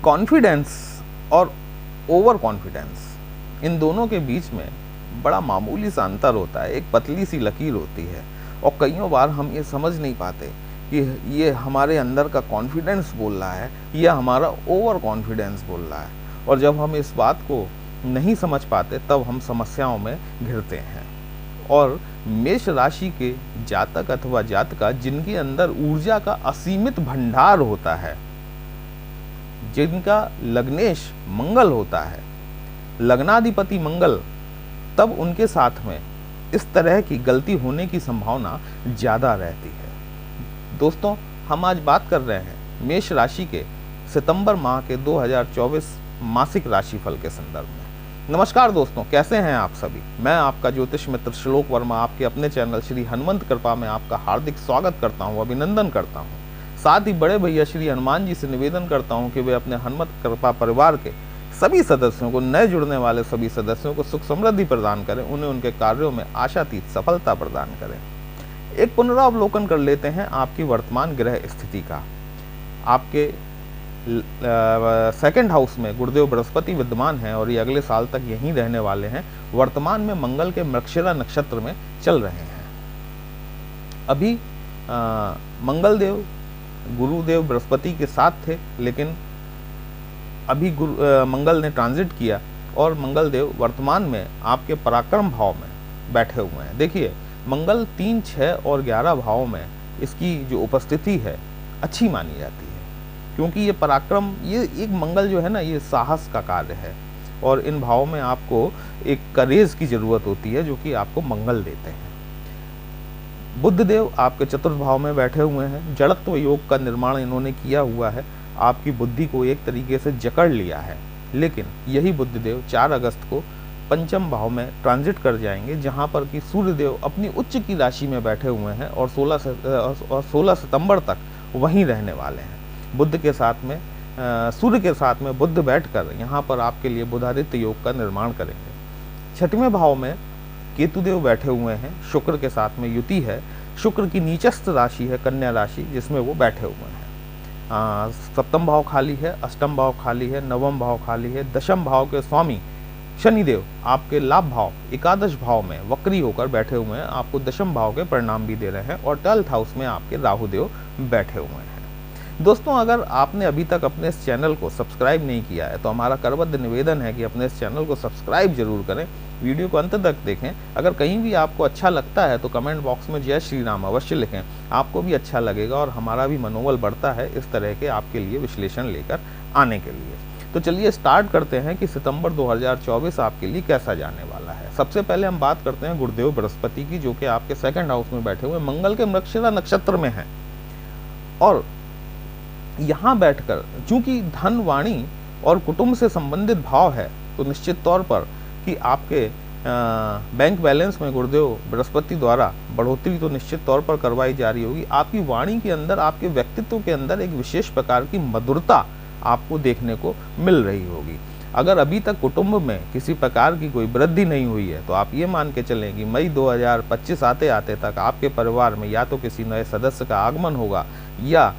Confidence और over confidence, इन दोनों के बीच में बड़ा मामूली सा अंतर होता है, एक पतली सी लकीर होती है। और कईयों बार हम ये समझ नहीं पाते कि ये हमारे अंदर का कॉन्फिडेंस बोल रहा है या हमारा ओवर कॉन्फिडेंस बोल रहा है। और जब हम इस बात को नहीं समझ पाते तब हम समस्याओं में घिरते हैं। और मेष राशि के जातक अथवा जातका जिनके अंदर ऊर्जा का असीमित भंडार होता है, जिनका लग्नेश मंगल होता है, लग्नाधिपति मंगल, तब उनके साथ में इस तरह की गलती होने की संभावना ज़्यादा रहती है। दोस्तों, हम आज बात कर रहे हैं मेष राशि के सितंबर माह के 2024 मासिक राशिफल के संदर्भ में। नमस्कार दोस्तों, कैसे हैं आप सभी। मैं आपका ज्योतिष मित्र श्लोक वर्मा आपके अपने चैनल श्री हनुमंत कृपा में आपका हार्दिक स्वागत करता हूं, अभिनंदन करता हूं। साथ ही बड़े भैया श्री हनुमान जी से निवेदन करता हूं कि वे अपने हनुमत कृपा परिवार के सभी सदस्यों को, नए जुड़ने वाले सभी सदस्यों को सुख समृद्धि प्रदान करें, उन्हें उनके कार्यों में आशातीत सफलता प्रदान करें। एक पुनरावलोकन कर लेते हैं आपकी वर्तमान ग्रह स्थिति का। आपके सेकंड हाउस में गुरुदेव बृहस्पति विद्यमान हैं और ये अगले साल तक यहीं रहने वाले हैं। वर्तमान में मंगल के मृगशिरा नक्षत्र में चल रहे हैं। अभी मंगल देव गुरुदेव बृहस्पति के साथ थे, लेकिन अभी मंगल ने ट्रांजिट किया और मंगल देव वर्तमान में आपके पराक्रम भाव में बैठे हुए हैं। देखिए, मंगल 3, 6 और 11 भावों में इसकी जो उपस्थिति है अच्छी मानी जाती है, क्योंकि ये पराक्रम, ये एक मंगल जो है ना, ये साहस का कार्य है और इन भावों में आपको एक करेज की जरूरत होती है जो कि आपको मंगल देते हैं। बुध देव आपके चतुर्थ भाव में बैठे हुए हैं। जड़त्व योग का निर्माण इन्होंने किया हुआ है, आपकी बुद्धि को एक तरीके से जकड़ लिया है। लेकिन यही बुध देव 4 अगस्त को पंचम भाव में ट्रांजिट कर जाएंगे, जहां पर कि सूर्य देव अपनी उच्च की राशि में बैठे हुए हैं और 16 सितंबर तक वहीं रहने वाले हैं। बुध के साथ में सूर्य के साथ में बुध बैठकर यहाँ पर आपके लिए बुधादित्य योग का निर्माण करेंगे। 6वें भाव में केतु देव बैठे हुए हैं, शुक्र के साथ में युति है। शुक्र की नीचस्थ राशि है कन्या राशि, जिसमें वो बैठे हुए हैं। 7वां भाव खाली है, 8वां भाव खाली है, 9वां भाव खाली है। 10वें भाव के स्वामी शनिदेव आपके लाभ भाव 11 भाव में वक्री होकर बैठे हुए हैं, आपको 10वें भाव के परिणाम भी दे रहे हैं। और 12th हाउस में आपके राहु देव बैठे हुए हैं। दोस्तों, अगर आपने अभी तक अपने इस चैनल को सब्सक्राइब नहीं किया है तो हमारा करबद्ध निवेदन है कि अपने इस चैनल को सब्सक्राइब जरूर करें, वीडियो को अंत तक देखें। अगर कहीं भी आपको अच्छा लगता है तो कमेंट बॉक्स में जय श्री राम अवश्य लिखें, आपको भी अच्छा लगेगा और हमारा भी मनोबल बढ़ता है इस तरह के आपके लिए विश्लेषण लेकर आने के लिए। तो चलिए स्टार्ट करते हैं कि सितंबर 2024 आपके लिए कैसा जाने वाला है। सबसे पहले हम बात करते हैं गुरुदेव बृहस्पति की, जो कि आपके सेकंड हाउस में बैठे हुए मंगल के मृगशिरा नक्षत्र में हैं। और यहाँ बैठकर चूंकि धन, वाणी और कुटुंब से संबंधित भाव है, तो निश्चित तौर पर कि आपके बैंक बैलेंस में गुरुदेव बृहस्पति द्वारा बढ़ोतरी तो निश्चित तौर पर करवाई जा रही होगी। आपकी वाणी के अंदर, आपके व्यक्तित्व के अंदर एक विशेष प्रकार की मधुरता आपको देखने को मिल रही होगी। अगर अभी तक कुटुंब में किसी प्रकार की कोई वृद्धि नहीं हुई है तो आप ये मान के चलें कि मई 2025 आते आते तक आपके परिवार में या तो किसी नए सदस्य का आगमन होगा या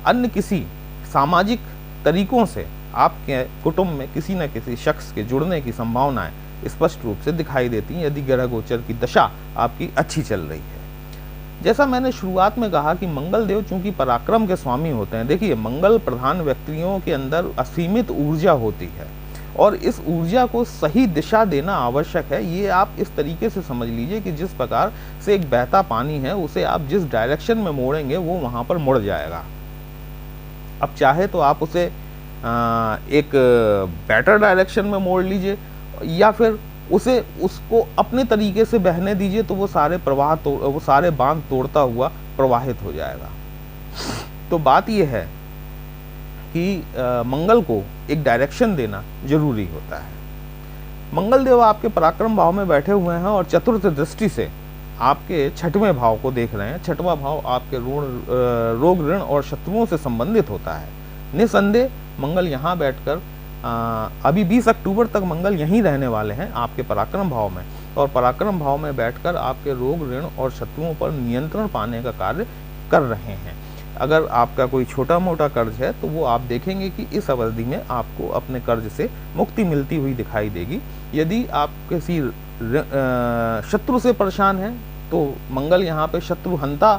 अन्य किसी सामाजिक तरीकों से आपके कुटुंब में किसी न किसी शख्स के जुड़ने की संभावनाएं स्पष्ट रूप से दिखाई देती हैं, यदि ग्रह गोचर की दशा आपकी अच्छी चल रही है। जैसा मैंने शुरुआत में कहा कि मंगल देव चूंकि पराक्रम के स्वामी होते हैं, देखिए मंगल प्रधान व्यक्तियों के अंदर असीमित ऊर्जा होती है और इस ऊर्जा को सही दिशा देना आवश्यक है। ये आप इस तरीके से समझ लीजिए कि जिस प्रकार से एक बहता पानी है, उसे आप जिस डायरेक्शन में मोड़ेंगे वो वहां पर मुड़ जाएगा। अब चाहे तो आप उसे एक बेटर डायरेक्शन में मोड़ लीजिए या फिर उसको अपने तरीके से बहने दीजिए, तो वो सारे बांध तोड़ता हुआ प्रवाहित हो जाएगा। तो बात यह है कि मंगल को एक डायरेक्शन देना जरूरी होता है। मंगल देव आपके पराक्रम भाव में बैठे हुए हैं और चतुर्थ दृष्टि से आपके 6वें भाव को देख रहे हैं। 6वां भाव आपके रोग, ऋण और शत्रुओं से संबंधित होता है। निसंदेह मंगल यहाँ बैठकर अभी 20 अक्टूबर तक मंगल यहीं रहने वाले हैं आपके पराक्रम भाव में, और पराक्रम भाव में बैठकर आपके रोग, ऋण और शत्रुओं पर नियंत्रण पाने का कार्य कर रहे हैं। अगर आपका कोई छोटा मोटा कर्ज है तो वो आप देखेंगे कि इस अवधि में आपको अपने कर्ज से मुक्ति मिलती हुई दिखाई देगी। यदि आप किसी शत्रु से परेशान हैं तो मंगल यहाँ पे शत्रुहंता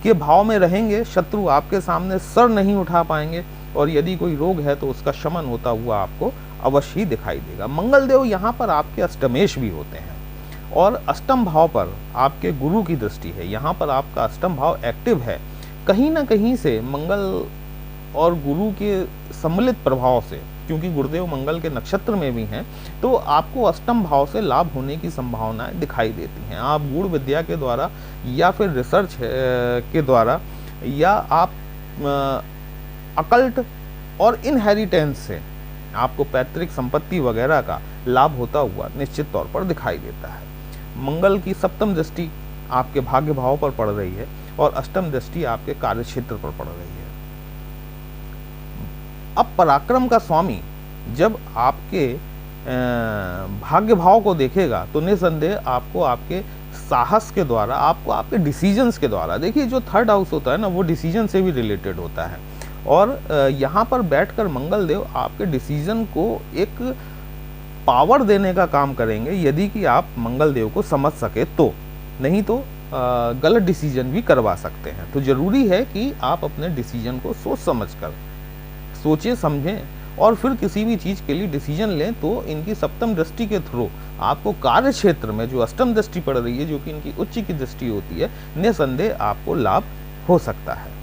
के भाव में रहेंगे, शत्रु आपके सामने सर नहीं उठा पाएंगे। और यदि कोई रोग है तो उसका शमन होता हुआ आपको अवश्य ही दिखाई देगा। मंगल देव यहाँ पर आपके अष्टमेश भी होते हैं और अष्टम भाव पर आपके गुरु की दृष्टि है। यहाँ पर आपका अष्टम भाव एक्टिव है। कहीं ना कहीं से मंगल और गुरु के सम्मिलित प्रभाव से, क्योंकि गुरुदेव मंगल के नक्षत्र में भी हैं, तो आपको अष्टम भाव से लाभ होने की संभावनाएं दिखाई देती हैं। आप गूढ़ विद्या के द्वारा या फिर रिसर्च के द्वारा या आप अकल्ट और इनहेरिटेंस से आपको पैतृक संपत्ति वगैरह का लाभ होता हुआ निश्चित तौर पर दिखाई देता है। मंगल की सप्तम दृष्टि आपके भाग्य भाव पर पड़ रही है और अष्टम दृष्टि आपके कार्य क्षेत्र पर पड़ रही है। अब पराक्रम का स्वामी जब आपके भाग्य भाव को देखेगा तो निसंदेह आपको आपके साहस के द्वारा, आपको आपके डिसीजंस के द्वारा, देखिए जो थर्ड हाउस होता है ना वो डिसीजन से भी रिलेटेड होता है। और यहाँ पर बैठकर मंगल देव आपके डिसीजन को एक पावर देने का काम करेंगे, यदि कि आप मंगल देव को समझ सके तो, नहीं तो गलत डिसीजन भी करवा सकते हैं। तो जरूरी है कि आप अपने डिसीजन को सोच समझकर सोचें, समझें और फिर किसी भी चीज़ के लिए डिसीजन लें। तो इनकी सप्तम दृष्टि के थ्रू आपको कार्य क्षेत्र में जो अष्टम दृष्टि पड़ रही है, जो कि इनकी उच्च की दृष्टि होती है, निसंदेह आपको लाभ हो सकता है।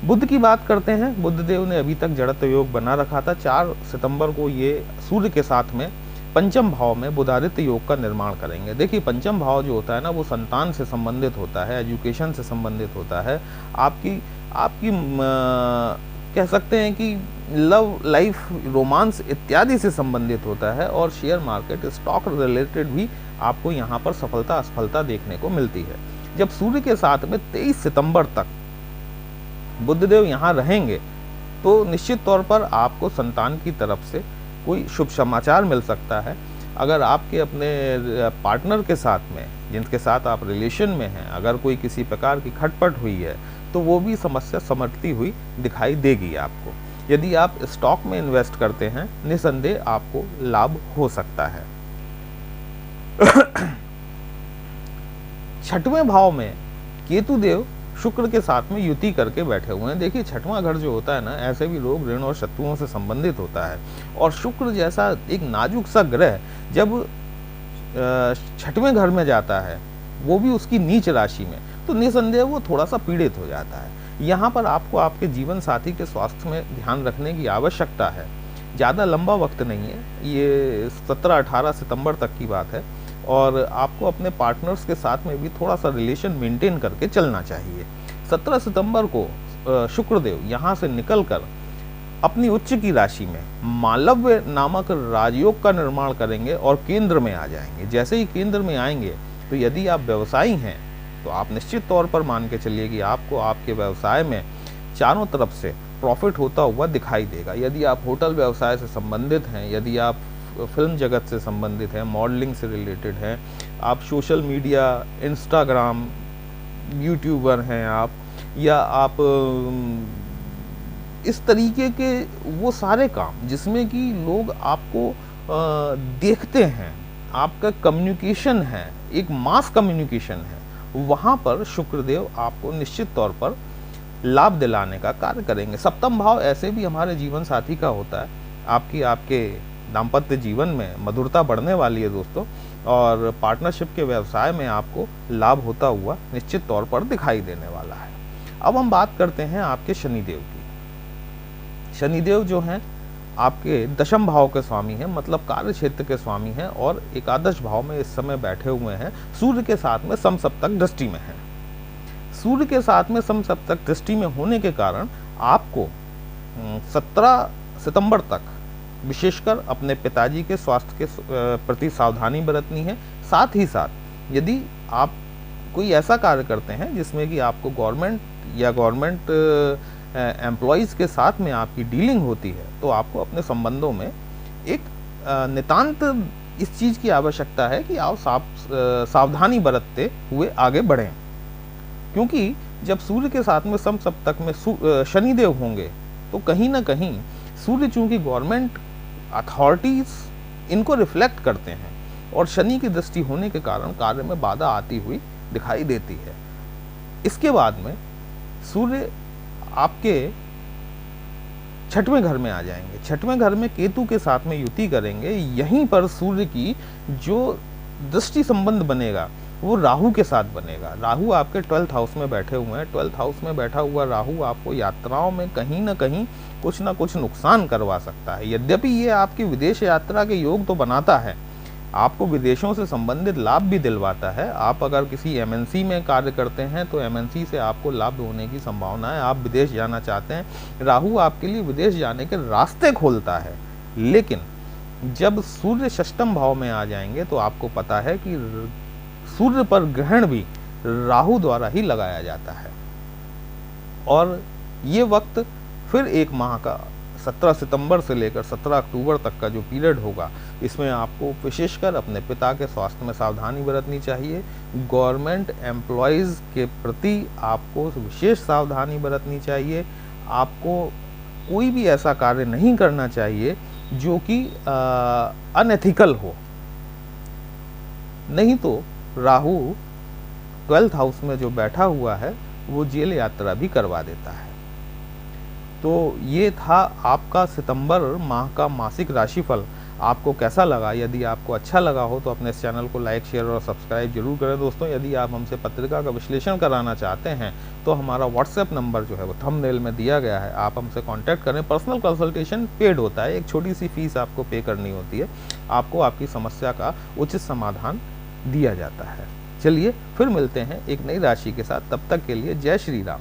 बुध की बात करते हैं। बुध देव ने अभी तक जड़त्व योग बना रखा था। 4 सितंबर को ये सूर्य के साथ में पंचम भाव में बुधादित्य योग का निर्माण करेंगे। देखिए पंचम भाव जो होता है ना वो संतान से संबंधित होता है, एजुकेशन से संबंधित होता है, आपकी कह सकते हैं कि लव लाइफ, रोमांस इत्यादि से संबंधित होता है। और शेयर मार्केट, स्टॉक रिलेटेड भी आपको यहाँ पर सफलता असफलता देखने को मिलती है। जब सूर्य के साथ में 23 सितंबर तक बुधदेव यहाँ रहेंगे तो निश्चित तौर पर आपको संतान की तरफ से कोई शुभ समाचार मिल सकता है। अगर आपके अपने पार्टनर के साथ में, जिनके साथ आप रिलेशन में हैं, अगर कोई किसी प्रकार की खटपट हुई है तो वो भी समस्या समझती हुई दिखाई देगी आपको। यदि आप स्टॉक में इन्वेस्ट करते हैं, निसंदेह आपको लाभ हो सकता है। छठवें भाव में केतु देव शुक्र के साथ में युति करके बैठे हुए हैं। देखिए छठवां घर जो होता है ना, ऐसे भी रोग, ऋण और शत्रुओं से संबंधित होता है। और शुक्र जैसा एक नाजुक सा ग्रह जब छठवें घर में जाता है, वो भी उसकी नीच राशि में, तो निसंदेह वो थोड़ा सा पीड़ित हो जाता है। यहाँ पर आपको आपके जीवन साथी के स्वास्थ्य में ध्यान रखने की आवश्यकता है। ज़्यादा लंबा वक्त नहीं है, ये 17-18 सितंबर तक की बात है। और आपको अपने पार्टनर्स के साथ में भी थोड़ा सा रिलेशन मेंटेन करके चलना चाहिए। 17 सितंबर को शुक्रदेव यहाँ से निकलकर अपनी उच्च की राशि में मालव्य नामक राजयोग का निर्माण करेंगे और केंद्र में आ जाएंगे। जैसे ही केंद्र में आएंगे तो यदि आप व्यवसायी हैं तो आप निश्चित तौर पर मान के चलिए कि आपको आपके व्यवसाय में चारों तरफ से प्रॉफिट होता हुआ दिखाई देगा। यदि आप होटल व्यवसाय से संबंधित हैं, यदि आप फिल्म जगत से संबंधित हैं, मॉडलिंग से रिलेटेड हैं, आप सोशल मीडिया, इंस्टाग्राम यूट्यूबर हैं आप, या आप इस तरीके के वो सारे काम जिसमें कि लोग आपको देखते हैं, आपका कम्युनिकेशन है, एक मास कम्युनिकेशन है, वहाँ पर शुक्रदेव आपको निश्चित तौर पर लाभ दिलाने का कार्य करेंगे। सप्तम भाव ऐसे भी हमारे जीवन साथी का होता है। आपके दाम्पत्य जीवन में मधुरता बढ़ने वाली है दोस्तों, और पार्टनरशिप के व्यवसाय में आपको लाभ होता हुआ निश्चित तौर पर दिखाई देने वाला है। अब हम बात करते हैं आपके शनिदेव की। शनिदेव जो हैं आपके दशम भाव के स्वामी हैं, मतलब कार्य क्षेत्र के स्वामी हैं, और एकादश भाव में इस समय बैठे हुए हैं। सूर्य के साथ में समसप्तक दृष्टि में है। सूर्य के साथ में समसप्तक दृष्टि में होने के कारण आपको 17 सितंबर तक विशेषकर अपने पिताजी के स्वास्थ्य के प्रति सावधानी बरतनी है। साथ ही साथ यदि आप कोई ऐसा कार्य करते हैं जिसमें कि आपको गवर्नमेंट या गवर्नमेंट एम्प्लॉयज़ के साथ में आपकी डीलिंग होती है, तो आपको अपने संबंधों में एक नितांत इस चीज़ की आवश्यकता है कि आप सावधानी बरतते हुए आगे बढ़ें, क्योंकि जब सूर्य के साथ में समसप्तक में शनिदेव होंगे तो कहीं ना कहीं सूर्य चूंकि गवर्नमेंट अथॉरिटीज इनको रिफ्लेक्ट करते हैं और शनि की दृष्टि होने के कारण कार्य में बाधा आती हुई दिखाई देती है। इसके बाद में सूर्य आपके छठवें घर में आ जाएंगे। छठवें घर में केतु के साथ में युति करेंगे। यहीं पर सूर्य की जो दृष्टि संबंध बनेगा वो राहु के साथ बनेगा। राहु आपके 12th हाउस में बैठे हुए हैं। 12th हाउस में बैठा हुआ राहु आपको यात्राओं में कहीं ना कहीं कुछ ना कुछ नुकसान करवा सकता है। यद्यपि ये आपकी विदेश यात्रा के योग तो बनाता है, आपको विदेशों से संबंधित लाभ भी दिलवाता है। आप अगर किसी एमएनसी में कार्य करते हैं तो एमएनसी से आपको लाभ होने की संभावना है। आप विदेश जाना चाहते हैं, राहु आपके लिए विदेश जाने के रास्ते खोलता है। लेकिन जब सूर्य षष्ठम भाव में आ जाएंगे तो आपको पता है कि सूर्य पर ग्रहण भी राहु द्वारा ही लगाया जाता है। और ये वक्त फिर एक माह का 17 सितंबर से लेकर 17 अक्टूबर तक का जो पीरियड होगा, इसमें आपको विशेषकर अपने पिता के स्वास्थ्य में सावधानी बरतनी चाहिए। गवर्नमेंट एम्प्लॉयज़ के प्रति आपको विशेष सावधानी बरतनी चाहिए। आपको कोई भी ऐसा कार्य नहीं करना चाहिए जो कि अनएथिकल हो, नहीं तो राहु 12th हाउस में जो बैठा हुआ है वो जेल यात्रा भी करवा देता है। तो ये था आपका सितंबर माह का मासिक राशिफल। आपको कैसा लगा? यदि आपको अच्छा लगा हो तो अपने इस चैनल को लाइक, शेयर और सब्सक्राइब जरूर करें। दोस्तों, यदि आप हमसे पत्रिका का विश्लेषण कराना चाहते हैं तो हमारा व्हाट्सएप नंबर जो है वो थंबनेल में दिया गया है, आप हमसे कांटेक्ट करें। पर्सनल कंसल्टेशन पेड होता है, एक छोटी सी फीस आपको पे करनी होती है। आपको आपकी समस्या का उचित समाधान दिया जाता है। चलिए फिर मिलते हैं एक नई राशि के साथ, तब तक के लिए जय श्री राम।